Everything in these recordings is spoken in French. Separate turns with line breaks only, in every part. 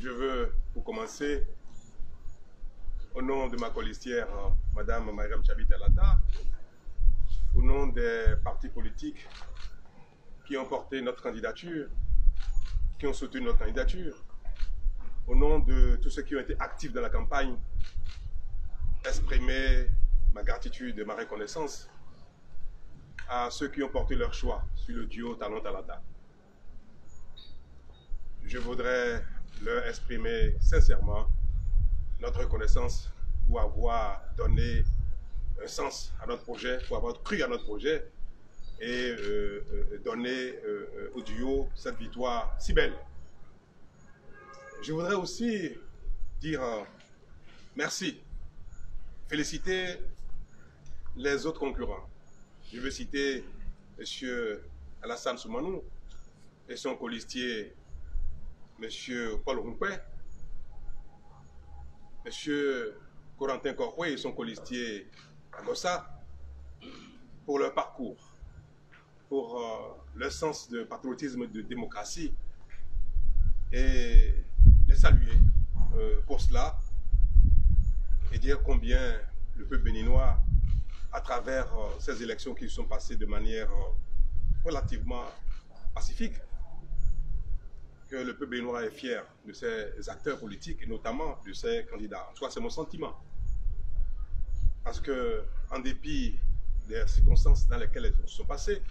Je veux, pour commencer, au nom de ma colistière, Madame Mariam Tchabi Talata, au nom des partis politiques qui ont porté notre candidature, qui ont soutenu notre candidature, au nom de tous ceux qui ont été actifs dans la campagne, exprimer ma gratitude et ma reconnaissance à ceux qui ont porté leur choix sur le duo Talon-Talata. Je voudrais leur exprimer sincèrement notre reconnaissance pour avoir donné un sens à notre projet, pour avoir cru à notre projet et donné au duo cette victoire si belle. Je voudrais aussi dire merci, féliciter les autres concurrents. Je veux citer M. Alassane Soumanou et son colistier M. Paul Rumpé, M. Corentin Corroué et son colistier Agossa, pour leur parcours, pour leur sens de patriotisme et de démocratie, et les saluer pour cela et dire combien le peuple béninois, à travers ces élections qui se sont passées de manière relativement pacifique, que le peuple béninois est fier de ses acteurs politiques et notamment de ses candidats. En tout cas, c'est mon sentiment. Parce que, en dépit des circonstances dans lesquelles elles se sont passées,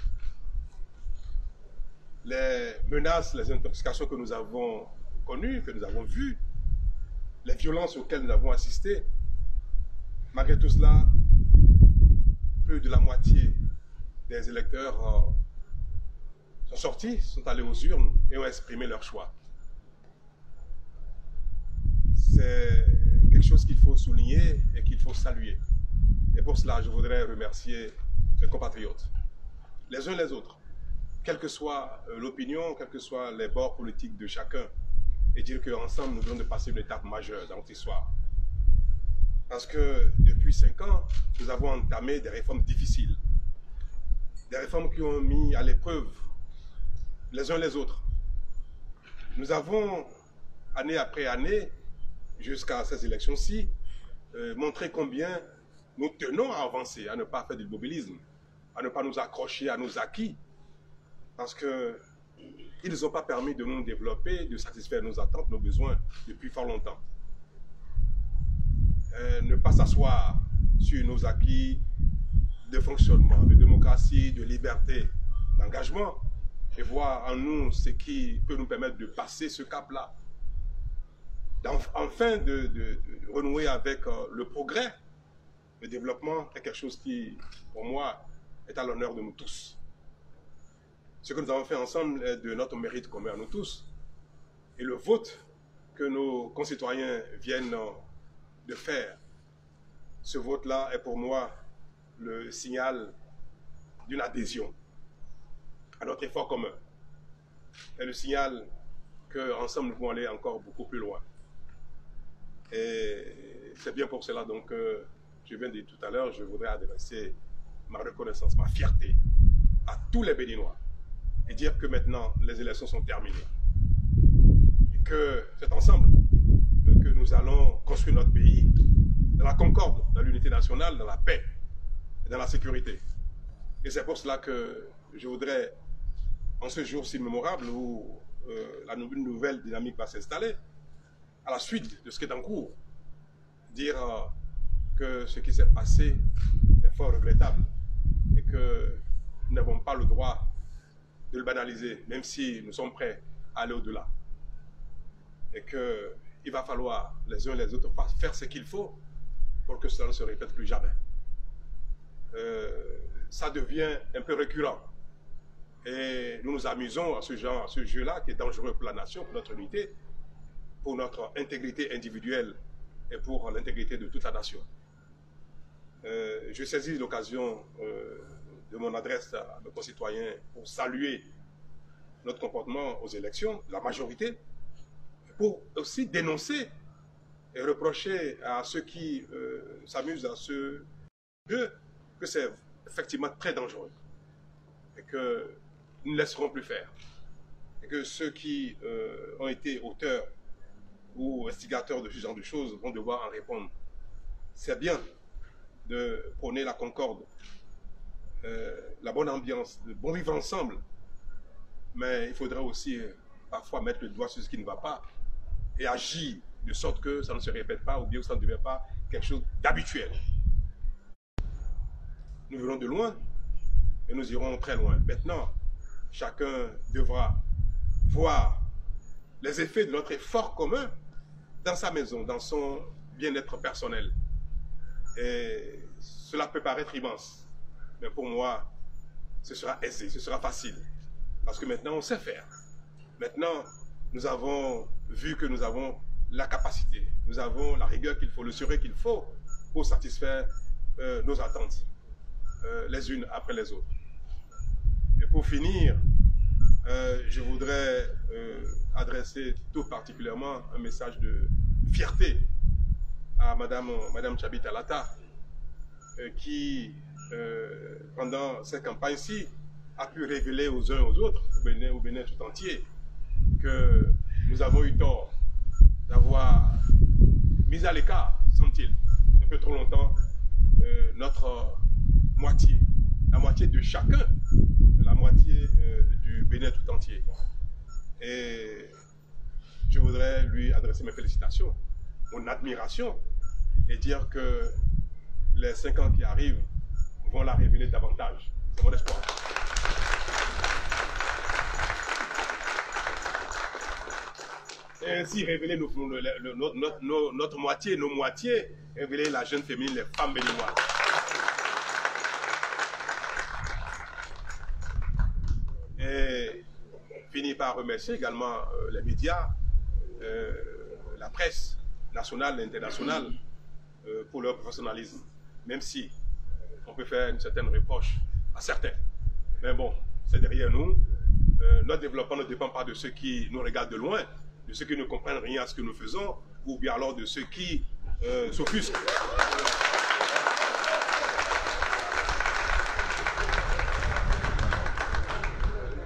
les menaces, les intoxications que nous avons connues, que nous avons vues, les violences auxquelles nous avons assisté, malgré tout cela, plus de la moitié des électeurs sont sortis, sont allés aux urnes et ont exprimé leur choix. C'est quelque chose qu'il faut souligner et qu'il faut saluer. Et pour cela, je voudrais remercier mes compatriotes, les uns les autres, quelle que soit l'opinion, quels que soient les bords politiques de chacun, et dire qu'ensemble, nous venons de passer une étape majeure dans notre histoire. Parce que depuis 5 ans, nous avons entamé des réformes difficiles, des réformes qui ont mis à l'épreuve les uns les autres. Nous avons, année après année, jusqu'à ces élections-ci, montré combien nous tenons à avancer, à ne pas faire du mobilisme, à ne pas nous accrocher à nos acquis, parce qu'ils n'ont pas permis de nous développer, de satisfaire nos attentes, nos besoins depuis fort longtemps. Ne pas s'asseoir sur nos acquis de fonctionnement, de démocratie, de liberté, d'engagement, et voir en nous ce qui peut nous permettre de passer ce cap-là. Enfin, de renouer avec le progrès. Le développement est quelque chose qui, pour moi, est à l'honneur de nous tous. Ce que nous avons fait ensemble est de notre mérite commun à nous tous. Et le vote que nos concitoyens viennent de faire, ce vote-là est pour moi le signal d'une adhésion à notre effort commun. Et le signal qu'ensemble nous pouvons aller encore beaucoup plus loin. Et c'est bien pour cela donc que je viens de dire tout à l'heure, je voudrais adresser ma reconnaissance, ma fierté à tous les Béninois et dire que maintenant les élections sont terminées. Et que c'est ensemble que nous allons construire notre pays dans la concorde, dans l'unité nationale, dans la paix et dans la sécurité. Et c'est pour cela que je voudrais, en ce jour si mémorable où une nouvelle dynamique va s'installer, à la suite de ce qui est en cours, dire que ce qui s'est passé est fort regrettable et que nous n'avons pas le droit de le banaliser, même si nous sommes prêts à aller au-delà. Et qu'il va falloir les uns les autres faire ce qu'il faut pour que cela ne se répète plus jamais. Ça devient un peu récurrent. Et nous nous amusons à ce jeu-là qui est dangereux pour la nation, pour notre unité, pour notre intégrité individuelle et pour l'intégrité de toute la nation. Je saisis l'occasion de mon adresse à nos concitoyens pour saluer notre comportement aux élections, la majorité, pour aussi dénoncer et reprocher à ceux qui s'amusent à ce jeu que c'est effectivement très dangereux et que nous ne laisserons plus faire. Et que ceux qui ont été auteurs ou instigateurs de ce genre de choses vont devoir en répondre. C'est bien de prôner la concorde, la bonne ambiance, le bon vivre ensemble, mais il faudrait aussi parfois mettre le doigt sur ce qui ne va pas et agir de sorte que ça ne se répète pas ou bien que ça ne devient pas quelque chose d'habituel. Nous venons de loin et nous irons très loin. Maintenant, chacun devra voir les effets de notre effort commun dans sa maison, dans son bien-être personnel. Et cela peut paraître immense, mais pour moi, ce sera aisé, ce sera facile. Parce que maintenant, on sait faire. Maintenant, nous avons vu que nous avons la capacité, nous avons la rigueur qu'il faut, le sérieux qu'il faut pour satisfaire nos attentes, les unes après les autres. Et pour finir, je voudrais adresser tout particulièrement un message de fierté à Madame Tchabit Alata, qui, pendant cette campagne-ci, a pu révéler aux uns et aux autres, au Bénin tout entier, que nous avons eu tort d'avoir mis à l'écart, semble-t-il, un peu trop longtemps, notre moitié, la moitié de chacun, la moitié du Bénin tout entier. Et je voudrais lui adresser mes félicitations, mon admiration, et dire que les 5 ans qui arrivent vont la révéler davantage. C'est mon espoir. Et ainsi révéler notre moitié, nos moitiés, révéler la jeune féminine, les femmes béninoises. Et finir par remercier également les médias, la presse nationale et internationale pour leur professionnalisme, même si on peut faire une certaine reproche à certains. Mais bon, c'est derrière nous. Notre développement ne dépend pas de ceux qui nous regardent de loin, de ceux qui ne comprennent rien à ce que nous faisons, ou bien alors de ceux qui s'offusquent.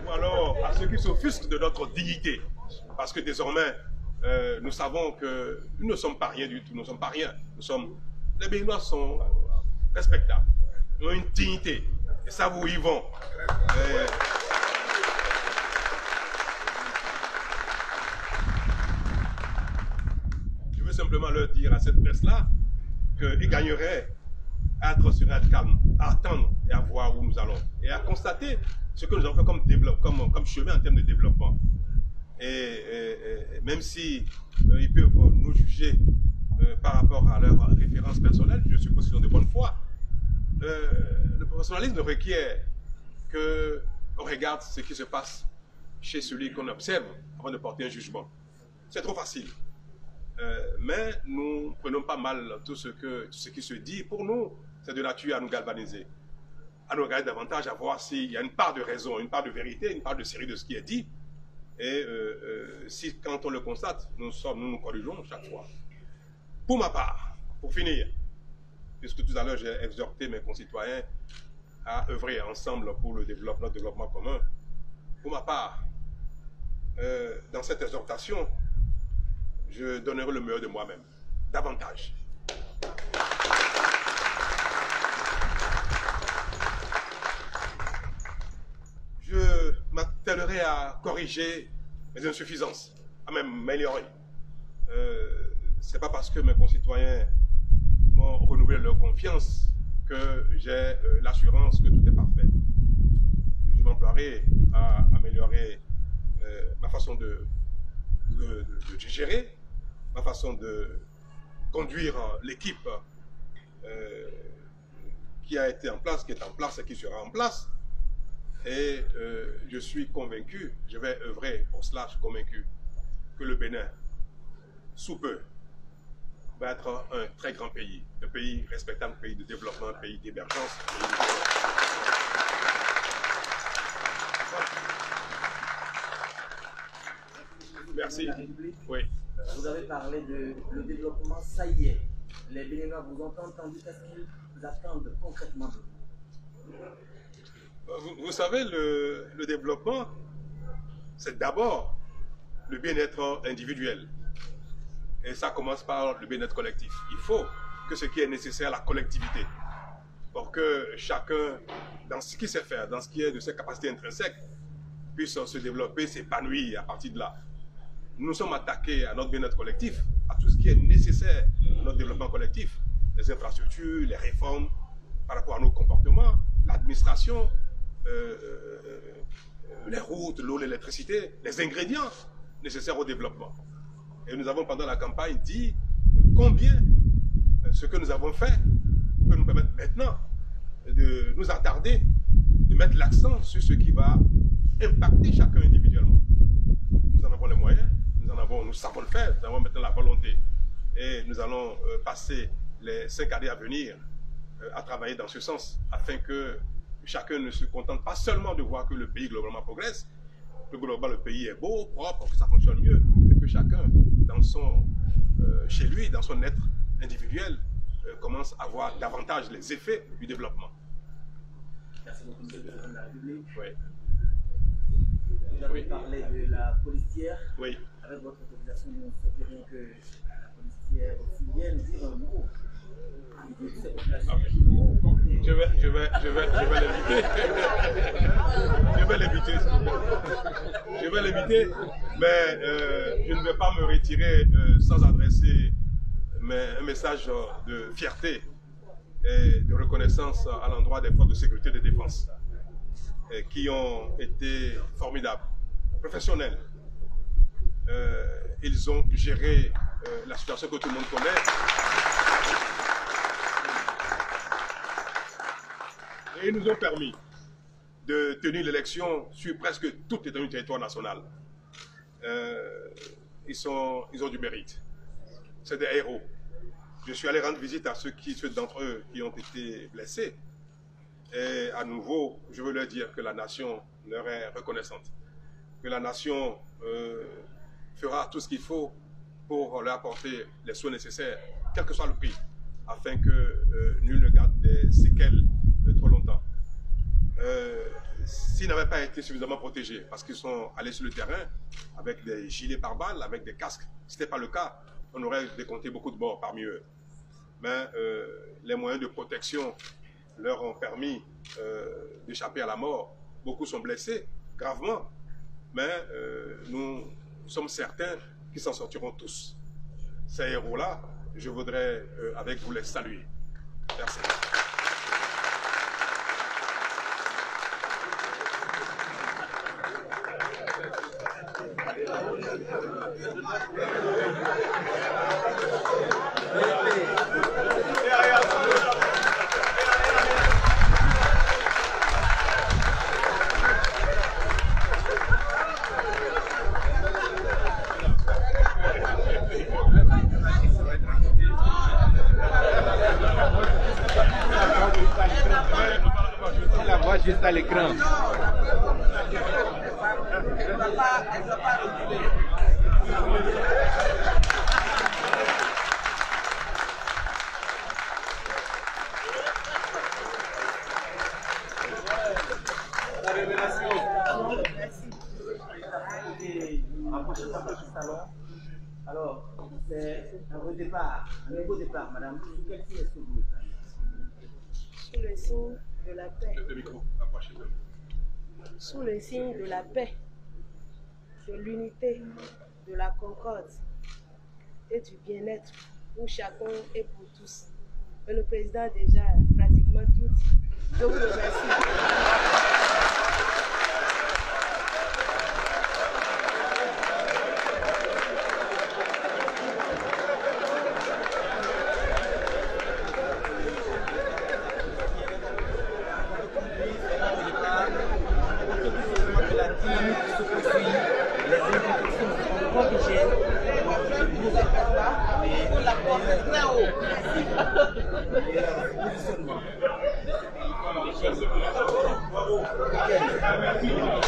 Ou alors à ceux qui s'offusquent de notre dignité. Parce que désormais, nous savons que nous ne sommes pas rien du tout, nous ne sommes pas rien. Les Béninois sont respectables, ils ont une dignité, et ça vous y vont. Je veux simplement leur dire à cette presse-là qu'ils gagneraient à être sur être calme, à attendre et à voir où nous allons, et à constater ce que nous avons fait comme chemin en termes de développement. Et même si ils peuvent nous juger par rapport à leurs références personnelles, je suppose qu'ils ont de bonne foi. Le professionnalisme requiert qu'on regarde ce qui se passe chez celui qu'on observe avant de porter un jugement. C'est trop facile. Mais nous prenons pas mal tout ce qui se dit. Pour nous, c'est de nature à nous galvaniser, à nous regarder davantage, à voir s'il y a une part de raison, une part de vérité, une part de sérieux de ce qui est dit. Et si, quand on le constate, nous nous corrigeons chaque fois. Pour ma part, pour finir, puisque tout à l'heure j'ai exhorté mes concitoyens à œuvrer ensemble pour notre développement commun, pour ma part, dans cette exhortation, je donnerai le meilleur de moi-même, davantage. Je m'attellerai à corriger mes insuffisances, à m'améliorer. Ce n'est pas parce que mes concitoyens m'ont renouvelé leur confiance que j'ai l'assurance que tout est parfait. Je m'emploierai à améliorer ma façon de gérer, ma façon de conduire l'équipe qui a été en place, qui est en place et qui sera en place. Et je suis convaincu, je vais œuvrer pour cela, je suis convaincu que le Bénin, sous peu, va être un très grand pays, un pays respectable, un pays de développement, un pays d'émergence. Merci. Oui.
Vous avez parlé de le développement, ça y est. Les Béninois vous ont entendu, qu'est-ce qu'ils attendent concrètement de vous?
Vous savez, le développement, c'est d'abord le bien-être individuel. Et ça commence par le bien-être collectif. Il faut que ce qui est nécessaire à la collectivité, pour que chacun, dans ce qu'il sait faire, dans ce qui est de ses capacités intrinsèques, puisse se développer, s'épanouir à partir de là. Nous sommes attaqués à notre bien-être collectif, à tout ce qui est nécessaire à notre développement collectif, les infrastructures, les réformes par rapport à nos comportements, l'administration, les routes, l'eau, l'électricité, les ingrédients nécessaires au développement. Et nous avons pendant la campagne dit combien ce que nous avons fait peut nous permettre maintenant de nous attarder, de mettre l'accent sur ce qui va impacter chacun individuellement. Nous en avons les moyens, nous savons le faire, nous avons maintenant la volonté. Et nous allons passer les 5 années à venir à travailler dans ce sens, afin que chacun ne se contente pas seulement de voir que le pays globalement progresse, que globalement le pays est beau, propre, que ça fonctionne mieux, mais que chacun, chez lui, dans son être individuel, commence à voir davantage les effets du développement.
Merci beaucoup, Monsieur le Président de la République.
Oui.
Vous avez parlé de la policière.
Oui.
Avec votre autorisation, nous souhaiterions que la policière aussi vienne dire un mot.
Je vais l'éviter. Je vais l'éviter, mais je ne vais pas me retirer sans adresser un message de fierté et de reconnaissance à l'endroit des forces de sécurité et de défense qui ont été formidables, professionnels. Ils ont géré la situation que tout le monde connaît. Et ils nous ont permis de tenir l'élection sur presque toute l'étendue du territoire national. Ils ont du mérite. C'est des héros. Je suis allé rendre visite à ceux d'entre eux qui ont été blessés. Et à nouveau, je veux leur dire que la nation leur est reconnaissante. Que la nation fera tout ce qu'il faut pour leur apporter les soins nécessaires, quel que soit le prix, afin que nul ne garde des séquelles trop longtemps. S'ils n'avaient pas été suffisamment protégés, parce qu'ils sont allés sur le terrain avec des gilets pare-balles, avec des casques, si ce n'était pas le cas, on aurait décompté beaucoup de morts parmi eux. Mais les moyens de protection leur ont permis d'échapper à la mort. Beaucoup sont blessés, gravement, mais nous sommes certains qu'ils s'en sortiront tous. Ces héros-là, je voudrais avec vous les saluer. Merci.
La voix juste à l'écran.
La révélation. Alors, c'est un nouveau départ, madame. Quel signe est-ce que vous
Sous le signe de la paix.
Le micro, approchez-le.
Sous le signe de la paix, de l'unité, de la concorde et du bien-être pour chacun et pour tous. Et le président a déjà pratiquement tout dit. Je vous remercie.
Bravo.